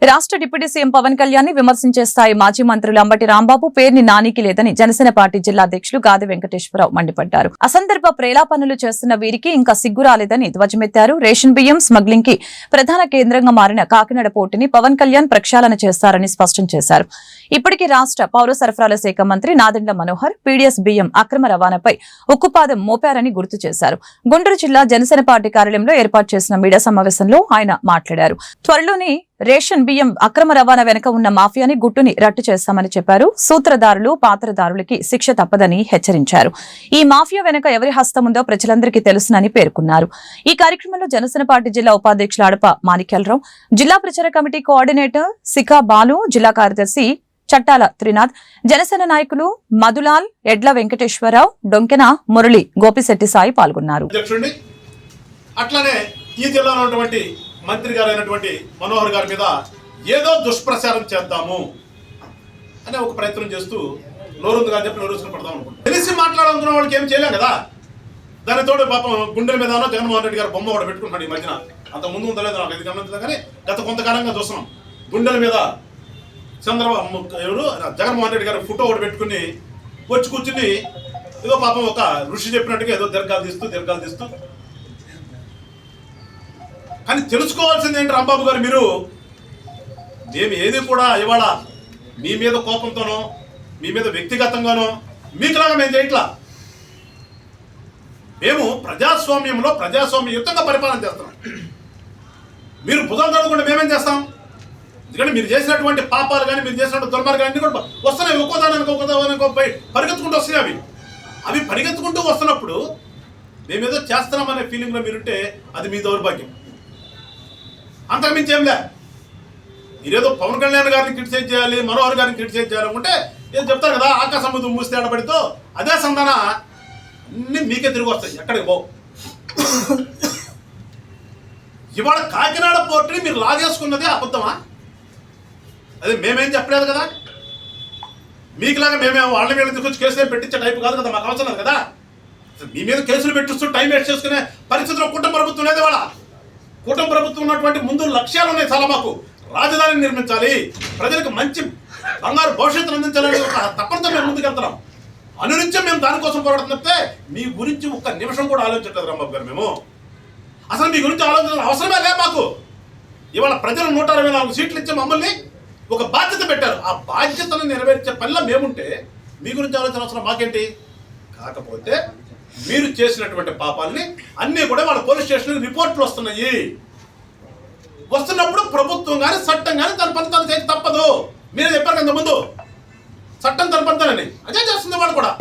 రాష్ట్ర deputy CM Pawan Kalyan ని విమర్శించే స్థాయి మాజీ మంత్రులు అంబటి రాంబాబు పేరుని నానికి లేదని జనసేన పార్టీ జిల్లా అధ్యక్షులు గాది వెంకటేశ్వరరావు మండిపడ్డారు. అసందర్భ ప్రేలాపనలు చేస్తున్న వీరికి ఇంకా సిగ్గు రాలేదని ధ్వజమెత్తారు. రేషన్ బియ్యం స్మగ్లింగ్ కి ప్రధాన కేంద్రంగా మారిన కాకినాడ పోర్టుని పవన్ కళ్యాణ్ ప్రక్షాళన చేస్తారని స్పష్టం చేశారు. ఇప్పటికీ రాష్ట్ర పౌర సరఫరాల శాఖ మంత్రి నాదెండ్ల మనోహర్ పీడీఎస్ బియ్యం అక్రమ రవాణాపై ఉక్కుపాదం మోపారని గుర్తు చేశారు. గుంటూరు జిల్లా జనసేన పార్టీ కార్యాలయంలో ఏర్పాటు చేసిన మీడియా సమావేశంలో ఆయన మాట్లాడారు. త్వరలోని రేషన్ బియ్యం అక్రమ రవాణా వెనుక ఉన్న మాఫియాని గుట్టుని రట్టు చేస్తామని చెప్పారు. సూత్రధారులు పాత్రధారులకి శిక్ష తప్పదని హెచ్చరించారు. ఈ మాఫియా వెనుక ఎవరి హస్తం ఉందో ప్రజలందరికీ తెలుసునని పేర్కొన్నారు. ఈ కార్యక్రమంలో జనసేన పార్టీ జిల్లా ఉపాధ్యక్షులు అడప మాణిక్యాలరావు, జిల్లా ప్రచార కమిటీ కోఆర్డినేటర్ శిఖా బాలు, జిల్లా కార్యదర్శి చట్టాల త్రినాథ్, జనసేన నాయకులు మధులాల్, ఎడ్ల వెంకటేశ్వరరావు, డొంకెన మురళి, గోపిశెట్టి సాయి పాల్గొన్నారు. అట్లానే ఈ జిల్లాలో ఉన్నటువంటి మంత్రి గారు అయినటువంటి మనోహర్ గారి మీద ఏదో దుష్ప్రచారం చేద్దాము అనే ఒక ప్రయత్నం చేస్తూ నోరుంది కానీ చెప్పి నోరుసుకుని పడదాం అనుకుంటున్నాం. తెలిసి మాట్లాడాలనుకున్న వాళ్ళకి ఏం చేయలేం కదా. దానితోడు పాపం గుండెల మీద జగన్మోహన్ రెడ్డి గారు బొమ్మ కూడా పెట్టుకుంటున్నాడు ఈ మధ్యన. అంత ముందు ఉందలేదు నాకు ఇది గమనించలేదు, కానీ గత కొంతకాలంగా చూస్తున్నాం గుండెల మీద చంద్రబాబు జగన్మోహన్ రెడ్డి గారు ఫోటో ఒకటి పెట్టుకుని వచ్చి కూర్చుని ఏదో పాపం ఒక ఋషి చెప్పినట్టుగా ఏదో దీర్ఘాలు తీస్తూ కానీ తెలుసుకోవాల్సింది ఏంటి రాంబాబు గారు, మేము ఏది కూడా ఇవాళ మీ మీద కోపంతోనో మీ మీద వ్యక్తిగతంగానో మీకులాగా మేము చేయట్లా. మేము ప్రజాస్వామ్యంలో ప్రజాస్వామ్యయుతంగా పరిపాలన చేస్తున్నాం. మీరు భుజాలు తడకుండా మేమేం చేస్తాం? ఎందుకంటే మీరు చేసినటువంటి పాపాలు కానీ మీరు చేసినటువంటి దుర్మార్గాలు అన్నీ కూడా వస్తున్నాయి. ఒక్కోదానికి పరిగెత్తుకుంటూ వస్తున్నాయి. అవి పరిగెత్తుకుంటూ వస్తున్నప్పుడు మేమేదో చేస్తున్నామనే ఫీలింగ్లో మీరుంటే అది మీ దౌర్భాగ్యం. అంతకుమించి ఏం లే. మీరేదో పవన్ కళ్యాణ్ గారిని క్రిటిసైజ్ చేయాలి, మనోహర్ గారిని క్రిటిసైజ్ చేయాలనుకుంటే ఏదో చెప్తారు కదా, ఆకాశం మూస్తే ఆడబడితో అదే సంధాన అన్ని మీకే తిరిగి వస్తాయి, ఎక్కడికి పో. ఇవాళ కాకినాడ పోర్టుని మీరు లాగేసుకున్నదే అబద్ధమా? అదే మేమేం చెప్పలేదు కదా. మీకులాగా మేమేమో వాళ్ళ మీద తీసుకొచ్చి కేసులు పెట్టించే టైపు కాదు కదా, మాకు అవసరం లేదు కదా. మీ మీద కేసులు పెట్టిస్తూ టైం వేస్ట్ చేసుకునే పరిస్థితిలో కుటుంబ ప్రభుత్వం లేదు. వాళ్ళ కుటుంబ ప్రభుత్వం ఉన్నటువంటి ముందు లక్ష్యాలు ఉన్నాయి చాలా. మాకు రాజధానిని నిర్మించాలి, ప్రజలకు మంచి బంగారు భవిష్యత్తును అందించాలని ఒక తప్పనితో మేము ముందుకెళ్తున్నాం. అనునిత్యం మేము దానికోసం పోరాడుతున్నట్టే మీ గురించి ఒక్క నిమిషం కూడా ఆలోచించలేదు రాంబాబు గారు. మేము అసలు మీ గురించి ఆలోచించాల్సిన అవసరమే లేదు మాకు. ఇవాళ ప్రజలు 164 సీట్లు ఇచ్చి మమ్మల్ని ఒక బాధ్యత పెట్టారు. ఆ బాధ్యతను నెరవేర్చే పనిలో మేముంటే మీ గురించి ఆలోచన అవసరం మాకేంటి? కాకపోతే మీరు చేసినటువంటి పాపాలని అన్నీ కూడా వాళ్ళ పోలీస్ స్టేషన్ రిపోర్ట్లు వస్తున్నాయి. వస్తున్నప్పుడు ప్రభుత్వం కానీ చట్టం కానీ తన పని తను చేసి తప్పదు. మీరే చెప్పారు కదా ముందు, చట్టం తన పని తనని అదే చేస్తుంది వాళ్ళు కూడా.